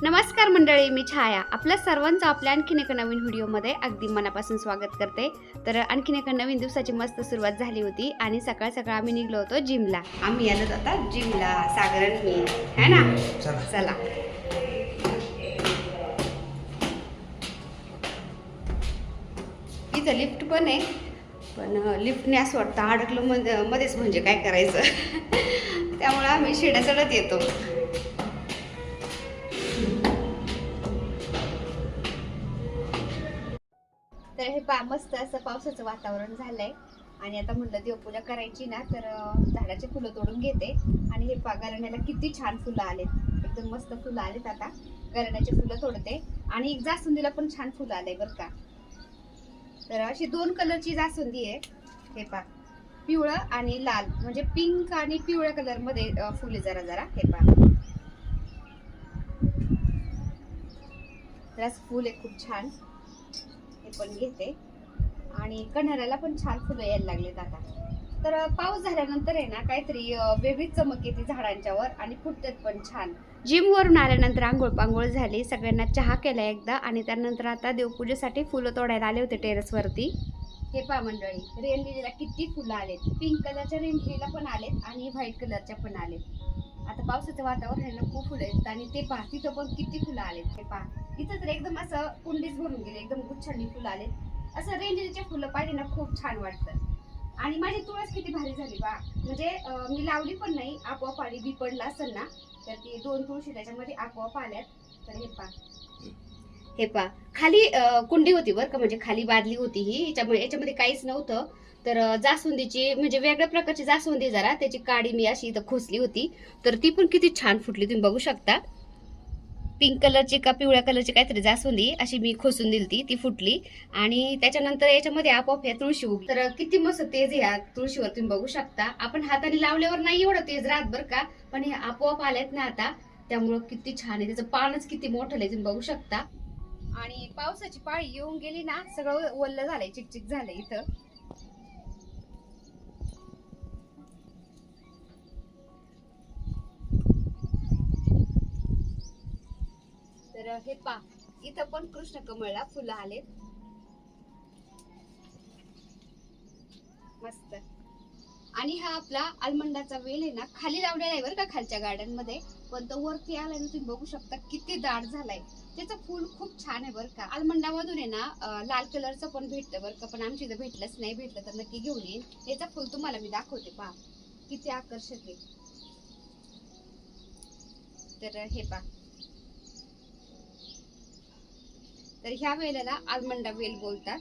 नमस्कार मंडळी, मी छाया. आपल्या सर्वांचं आपल्या आणखीन एका नवीन व्हिडिओमध्ये अगदी मनापासून स्वागत करते. तर आणखीन एका नवीन दिवसाची मस्त सुरुवात झाली होती आणि सकाळ सकाळ आम्ही निघलो होतो जिमला. आम्ही आलो आता जिमला, सागर आणि मी, है ना? चला. इथं लिफ्ट पण आहे, पण लिफ्टने असं वाटतं अडकलं मध्येच, म्हणजे काय करायचं. त्यामुळे आम्ही शिड्या चढत येतो. तर हे मस्त असं पावसाचं वातावरण झालंय आणि आता म्हटलं देवपूजा करायची ना, तर झाडाचे फुलं तोडून घेते. आणि हे गराण्याला किती छान फुलं आलेत, एकदम मस्त फुलं आलेत. आता गराण्याचे फुलं तोडते आणि एक जास्वंदीला पण छान फुलं आलंय बरं का. तर अशी 2 कलरची जास्वंदी आहे. हे पिवळं आणि लाल, म्हणजे पिंक आणि पिवळ्या कलर मध्ये फुले जरा जरा. हे तर फुल आहे खूप छान. हे पण घेते आणि कन्हाऱ्याला पण छान फुलं यायला लागलेत आता. तर पाऊस झाल्यानंतर आहे ना, काहीतरी वेगळीच चमक येते झाडांच्यावर आणि फुटतात पण छान. जिम वरून आल्यानंतर आंघोळ पांघोळ झाली, सगळ्यांना चहा केला एकदा आणि त्यानंतर आता देवपूजेसाठी फुलं तोडायला आले होते टेरेसवरती. हे मंडळी, रेनलिलीला किती फुलं आलेत. पिंक कलरच्या रेनलिलीला पण आलेत आणि व्हाईट कलरच्या पण आलेत. आता पावसाचं वातावरण आहे ना, खूप फुलं आहेत. आणि ते तिथं पण किती फुलं आलेत. हे इथं तर एकदम असं कुंडीच भरून गेले, एकदम गुच्छांनी फुलं आलेत. असं रेनलिलीचे फुलं पाहिजे ना, खूप छान वाटतं. आणि माझी तुळस किती भारी झाली बा, म्हणजे मी लावली पण नाही, आपोआप आली. बी पडला असेल ना, तर ती 2 तुळशी त्याच्यामध्ये आपोआप आल्यात. तर हे खाली कुंडी होती बरं का, म्हणजे खाली बादली होती ही, याच्यामध्ये काहीच नव्हतं. तर जास्वंदीची, म्हणजे वेगळ्या प्रकारची जास्वंदी, जरा त्याची काडी मी अशी इथं खोसली होती. तर ती पण किती छान फुटली, तुम्ही बघू शकता. पिंक कलरची का पिवळ्या कलरची काहीतरी जास्वंदी अशी मी खोसून दिली, ती फुटली. आणि त्याच्यानंतर याच्यामध्ये आपोआप ह्या तुळशी उगली. तर किती मस्त तेज ह्या तुळशीवर, तुम्ही बघू शकता. आपण हाताने लावल्यावर नाही एवढं तेज राहत बरं का, पण हे आपोआप आलेत ना आता, त्यामुळं किती छान आहे. त्याचं पानच किती मोठं आहे, तुम्ही बघू शकता. आणि पावसाची पाळी येऊन गेली ना, सगळं ओल्ल झालंय, चिकचिक झालंय इथं. तर हे इथं पण कृष्ण कमळला फुलं आलेत मस्त. आणि हा आपला आलमंडाचा वेल आहे ना, खाली लावलेला आहे बरं का, खालच्या गार्डन मध्ये. पण तो वरती आलाय ना, तुम्ही बघू शकता किती दाट झालाय. त्याचं फुल खूप छान आहे बरं का. आलमंडामधून आहे ना लाल कलरचं पण भेटतं बरं का, पण आमच्या इथं भेटलंच नाही. भेटलं तर नक्की घेऊन येईन. याचं फुल तुम्हाला मी दाखवते, पहा किती आकर्षक आहे. तर हे तर ह्या वेलाला आलमंडा वेल बोलतात.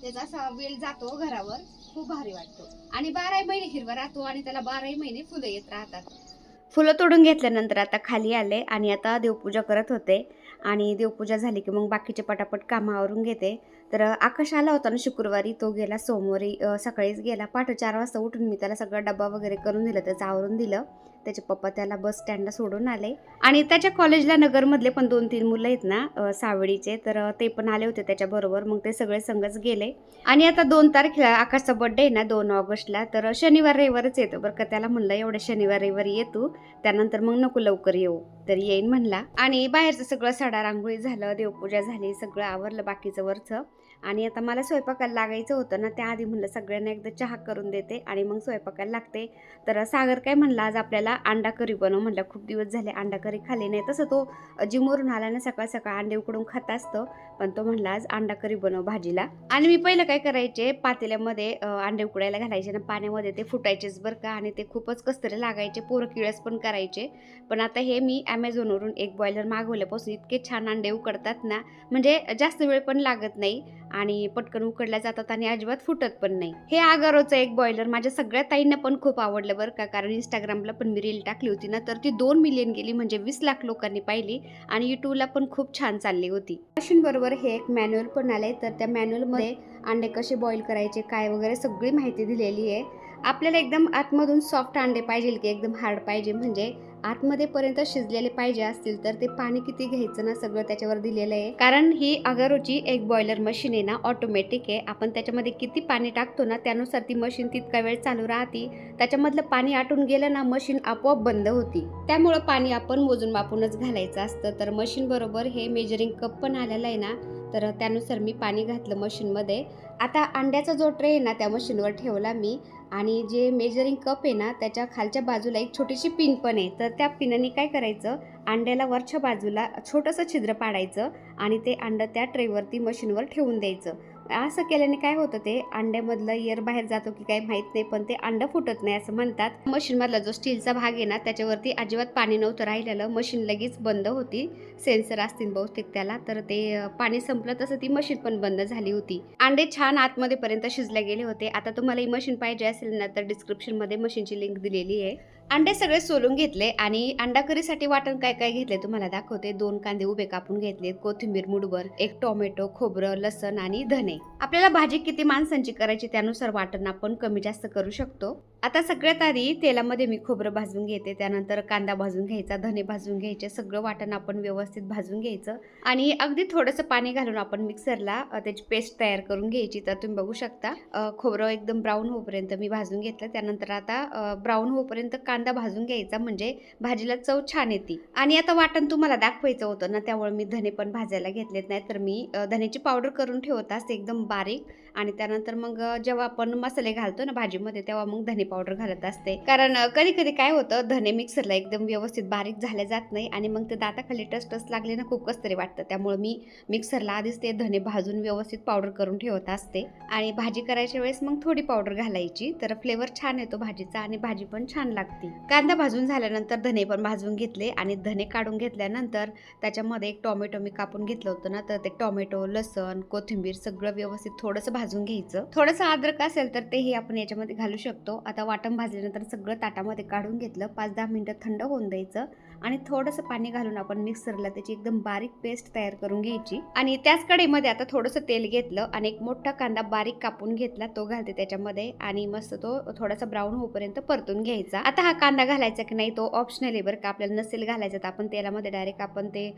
त्याचा असा वेल जातो घरावर, खूप भारी वाटतो. आणि 12 महिने हिरवा राहतो आणि त्याला 12 महिने फुलं येत राहतात. फुलं तोडून घेतल्यानंतर आता खाली आले आणि आता देवपूजा करत होते. आणि देवपूजा झाली की मग बाकीचे पटापट कामं आवरून घेते. तर आकाश आला होता ना शुक्रवारी, तो गेला सोमवारी सकाळीच गेला. पहाटे 4 वाजता उठून मी त्याला सगळा डब्बा वगैरे करून दिला, त्याचं आवरून दिलं. त्याचे पप्पा त्याला बस स्टँडला सोडून आले. आणि त्याच्या कॉलेजला नगरमधले पण 2-3 मुलं आहेत ना सावळीचे, तर ते पण आले होते त्याच्याबरोबर. मग ते सगळे संगच गेले. आणि आता 2 तारखेला आकाशचा बर्थडे आहे ना, 2 ऑगस्टला. तर शनिवार रविवारच येतो बरं का. त्याला म्हणलं एवढ्या शनिवार रविवारी येतो, त्यानंतर मग नको लवकर येऊ. तर येईन म्हणला. आणि बाहेरचं सगळं सडा रांगोळी झालं, देवपूजा झाली, सगळं आवरलं बाकीचं वरचं. आणि आता मला स्वयंपाकाला लागायचं होतं ना, त्याआधी म्हणलं सगळ्यांना एकदा चहा करून देते आणि मग स्वयंपाकाला लागते. तर सागर काय म्हणला, आज आपल्याला अंडा करी बनव. म्हणलं खूप दिवस झाले अंडा करी खाल्ली नाही. तसं तो जिमवरून आला ना, सकाळ सकाळ अंडे उकडून खात असतो, पण तो म्हणला आज अंडा करी बनव भाजीला. आणि मी पहिलं काय करायचे, पातेल्यामध्ये अंडे उकडायला घालायचे ना पाण्यामध्ये, ते फुटायचेच बरं का. आणि ते खूपच कसतरी लागायचे, पोरं किळस पण करायचे. पण आता हे मी ॲमेझॉनवरून एक बॉयलर मागवल्यापासून इतके छान अंडे उकडतात ना, म्हणजे जास्त वेळ पण लागत नाही आणि पटकन उकडल्या जातात आणि अजिबात फुटत पण नाही. हे आगारोचं एक बॉयलर माझ्या सगळ्या ताईंना पण खूप आवडलं बरं का, कारण इंस्टाग्रामला पण मी रील टाकली होती ना, तर ती 2 मिलियन गेली, म्हणजे 20 लाख लोकांनी पाहिली. आणि यूट्यूबला पण खूप छान चालली होती. बरोबर हे एक मॅन्युअल पण आले, तर त्या मॅन्युअलमध्ये अंडे कसे बॉईल करायचे काय वगैरे सगळी माहिती दिलेली आहे. आपल्याला एकदम आतमधून सॉफ्ट अंडे पाहिजे की एकदम हार्ड पाहिजे, म्हणजे आतमध्ये पर्यंत शिजलेले पाहिजे असतील तर ते पाणी किती घ्यायचं ना सगळं त्याच्यावर दिलेलं आहे. कारण ही अगारोची एक बॉयलर मशीन आहे ना, ऑटोमॅटिक आहे. आपण त्याच्यामध्ये किती पाणी टाकतो ना त्यानुसार ती मशीन तितका वेळ चालू राहते. त्याच्यामधलं पाणी आटून गेलं ना मशीन आपोआप बंद होती. त्यामुळं पाणी आपण मोजून मापूनच घालायचं असतं. तर मशीन बरोबर हे मेजरिंग कप पण आलेला आहे ना, तर त्यानुसार मी पाणी घातलं मशीनमध्ये. आता अंड्याचा जो ट्रे आहे ना त्या मशीनवर ठेवला मी, आणि जे मेजरिंग कप आहे ना त्याच्या खालच्या बाजूला एक छोटीशी पिन पण आहे. तर त्या पिनाने काय करायचं, अंड्याला वरच्या बाजूला छोटंसं छिद्र पाडायचं आणि ते अंडं त्या ट्रेवरती मशीनवर ठेवून द्यायचं. असं केल्याने काय होतं, ते अंड्यामधलं एअर बाहेर जातो की काही माहीत नाही, पण ते अंडं फुटत नाही असं म्हणतात. मशीनमधला जो स्टीलचा भाग आहे ना त्याच्यावरती अजिबात पाणी नव्हतं राहिलेलं. मशीन लगेच बंद होती. सेन्सर असतील बहुतेक त्याला, तर ते पाणी संपलं तसं ती मशीन पण बंद झाली होती. अंडे छान आतमध्ये पर्यंत शिजले गेले होते. आता तुम्हाला ही मशीन पाहिजे असेल ना तर डिस्क्रिप्शनमध्ये मशीनची लिंक दिलेली आहे. अंडे सगळे सोलून घेतले आणि अंडा करीसाठी वाटण काय काय घेतले तुम्हाला दाखवते. 2 कांदे उभे कापून घेतले, कोथिंबीर मुठभर, 1 टोमॅटो, खोबरं, लसण आणि धने. आपल्याला भाजी किती माणसांची करायची त्यानुसार वाटण आपण कमी जास्त करू शकतो. आता सगळ्यात आधी तेलामध्ये मी खोबरं भाजून घेते, त्यानंतर कांदा भाजून घ्यायचा, धने भाजून घ्यायचे, सगळं वाटण आपण व्यवस्थित भाजून घ्यायचं आणि अगदी थोडंसं पाणी घालून आपण मिक्सरला त्याची पेस्ट तयार करून घ्यायची. तर तुम्ही बघू शकता खोबरं एकदम ब्राऊन होईपर्यंत मी भाजून घेतलं. त्यानंतर आता ब्राऊन होईपर्यंत कांदा भाजून घ्यायचा, म्हणजे भाजीला चव छान येते. आणि आता वाटण तुम्हाला दाखवायचं होतं ना त्यामुळे मी धने पण भाजायला घेतलेत, नाही तर मी धन्याची पावडर करून ठेवत असते एकदम बारीक. आणि त्यानंतर मग जेव्हा आपण मसाले घालतो ना भाजीमध्ये तेव्हा मग धने पावडर घालत असते. कारण कधी कधी काय होतं, धने मिक्सरला एकदम व्यवस्थित बारीक झाले जात नाही आणि मग ते दाताखाली टच लागले ना खूप कस तरी वाटतं. त्यामुळे मी मिक्सरला आधीच ते धने भाजून व्यवस्थित पावडर करून ठेवत असते आणि भाजी करायच्या वेळेस मग थोडी पावडर घालायची, तर फ्लेवर छान येतो भाजीचा आणि भाजी पण छान लागते. कांदा भाजून झाल्यानंतर धने पण भाजून घेतले आणि धने काढून घेतल्यानंतर त्याच्यामध्ये 1 टोमॅटो मी कापून घेतलं होतं ना, तर ते टोमॅटो, लसण, कोथिंबीर सगळं व्यवस्थित थोडंसं भाजून घ्यायचं. थोडंसं अद्रक असेल तर तेही आपण याच्यामध्ये घालू शकतो. आता वाटण भाजल्यानंतर सगळं ताटामध्ये काढून घेतलं, 5-10 मिनिटं थंड होऊन द्यायचं आणि थोडंसं पाणी घालून आपण मिक्सरला त्याची एकदम बारीक पेस्ट तयार करून घ्यायची. आणि त्याच कढईमध्ये आता थोडंसं तेल घेतलं आणि एक मोठा कांदा बारीक कापून घेतला, तो घालते त्याच्यामध्ये आणि मस्त तो थोडासा ब्राऊन होईपर्यंत परतून घ्यायचा. आता हा कांदा घालायचा की नाही तो ऑप्शनल आहे बरं का, आपल्याला नसेल घालायचं तर आपण तेलामध्ये डायरेक्ट आपण ते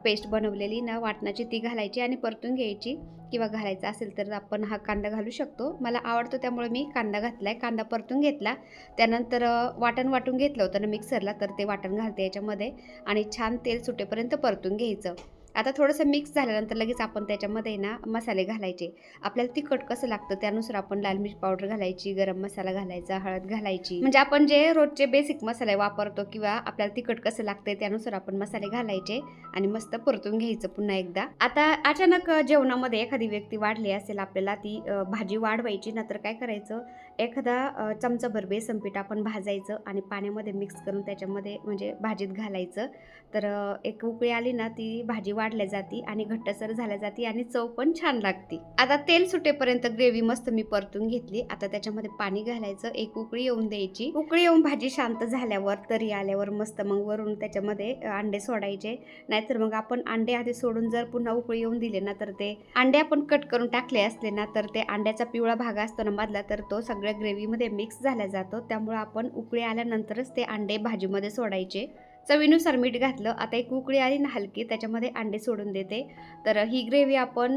पेस्ट बनवलेली ना वाटणाची ती घालायची आणि परतून घ्यायची, किंवा घालायचा असेल तर आपण हा कांदा घालू शकतो. मला आवडतो त्यामुळे मी कांदा घातलाय. कांदा परतून घेतला, त्यानंतर वाटण वाटून घेतलं होतं ना मिक्सरला, तर ते वाटण घालते याच्यामध्ये आणि छान तेल सुटेपर्यंत परतून घ्यायचं. आता थोडंसं मिक्स झाल्यानंतर लगेच आपण त्याच्यामध्ये ना मसाले घालायचे. आपल्याला तिखट कसं लागतं त्यानुसार आपण लाल मिरची पावडर घालायची, गरम मसाला घालायचा, हळद घालायची, म्हणजे आपण जे रोजचे बेसिक मसाले वापरतो किंवा आपल्याला तिखट कसं लागतंय त्यानुसार आपण मसाले घालायचे आणि मस्त परतून घ्यायचं पुन्हा एकदा. आता अचानक जेवणामध्ये एखादी व्यक्ती वाढली असेल, आपल्याला ती भाजी वाढवायची ना, तर काय करायचं, एखादा चमचाभर बेसन पीठ आपण भाजायचं आणि पाण्यामध्ये मिक्स करून त्याच्यामध्ये म्हणजे भाजीत घालायचं. तर एक उकळी आली ना ती भाजी वाढल्या जाती आणि घट्टसर झाल्या जाती आणि चव पण छान लागते. आता तेल सुटेपर्यंत ग्रेव्ही मस्त मी परतून घेतली. आता त्याच्यामध्ये पाणी घालायचं, एक उकळी येऊन द्यायची. उकळी येऊन भाजी शांत झाल्यावर, तरी आल्यावर मस्त मग वरून त्याच्यामध्ये अंडे सोडायचे. नाहीतर मग आपण अंडे आधी सोडून जर पुन्हा उकळी येऊन दिले ना, तर ते अंडे आपण कट करून टाकले असले ना, तर ते अंड्याचा पिवळा भाग असतो ना मधला, तर तो सगळ्या ग्रेव्हीमध्ये मिक्स झाला जातो. त्यामुळे आपण उकळी आल्यानंतरच ते अंडे भाजीमध्ये सोडायचे. चवीनुसार मीठ घातलं. आता एक उकळी आली ना हलकी, त्याच्यामध्ये अंडे सोडून देते. तर ही ग्रेव्ही आपण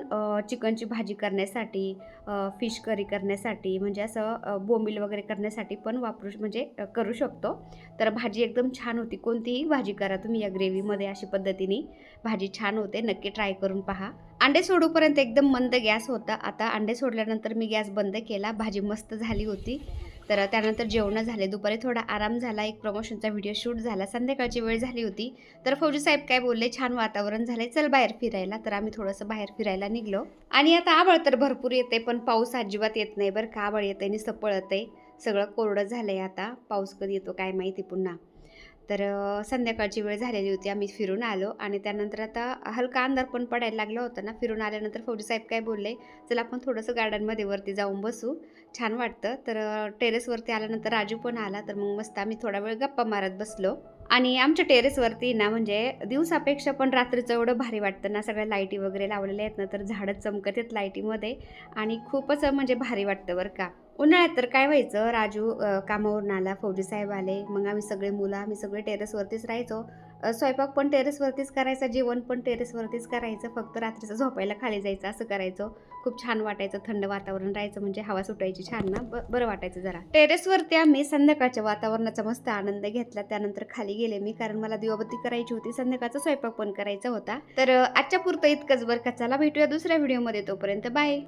चिकनची भाजी करण्यासाठी, फिश करी करण्यासाठी, म्हणजे असं बोंबील वगैरे करण्यासाठी पण म्हणजे करू शकतो. तर भाजी एकदम छान होती. कोणतीही भाजी करा तुम्ही या ग्रेव्हीमध्ये, अशी पद्धतीने भाजी छान होते. नक्की ट्राय करून पहा. अंडे सोडूपर्यंत एकदम मंद गॅस होता. आता अंडे सोडल्यानंतर मी गॅस बंद केला. भाजी मस्त झाली होती. तर त्यानंतर जेवण झाले. दुपारी थोडा आराम झाला. एक प्रमोशनचा व्हिडिओ शूट झाला. संध्याकाळची वेळ झाली होती. तर फौजी साहेब काय बोलले, छान वातावरण झालंय, चल बाहेर फिरायला. तर आम्ही थोडंसं बाहेर फिरायला निघलो. आणि आता आभाळ तर भरपूर येते, पण पाऊस अजिबात येत नाही बरं का. आभाळ येतंय नुसतं पळतंय, सगळं कोरडं झालंय. आता पाऊस कधी येतो काय माहिती पुन्हा. तर संध्याकाळची वेळ झालेली होती. आम्ही फिरून आलो आणि त्यानंतर आता हलका अंधार पण पडायला लागला होता ना. फिरून आल्यानंतर फौजी साहेब काय बोलले, चल आपण थोडंसं गार्डनमध्ये वरती जाऊन बसू, छान वाटतं. तर टेरेसवरती आल्यानंतर राजू पण आला. तर मग मस्त आम्ही थोडा वेळ गप्पा मारत बसलो. आणि आमच्या टेरेसवरती ना म्हणजे दिवसापेक्षा पण रात्रीचं एवढं भारी वाटतं ना, सगळ्या लाईटी वगैरे लावलेल्या आहेत ना, तर झाडं चमकत आहेत लाईटीमध्ये आणि खूपच म्हणजे भारी वाटतं बरं का. उन्हाळ्यात तर काय व्हायचं, राजू कामावरून आला, फौजी साहेब आले, मग आम्ही सगळे मुलं आम्ही सगळे टेरेसवरतीच राहायचो. स्वयंपाक पण टेरेसवरतीच करायचा, जेवण पण टेरेसवरतीच करायचं, फक्त रात्रीचं झोपायला खाली जायचं असं करायचो. खूप छान वाटायचं, थंड वातावरण राहायचं म्हणजे हवा सुटायची छान ना, बरं वाटायचं जरा. टेरेसवरती आम्ही संध्याकाळच्या वातावरणाचा मस्त आनंद घेतला. त्यानंतर खाली गेले मी, कारण मला दिवाबत्ती करायची होती, संध्याकाळचा स्वयंपाक पण करायचा होता. तर आजच्या पुरतं इतकंच बरं का. चला भेटूया दुसऱ्या व्हिडिओमध्ये, तोपर्यंत बाय.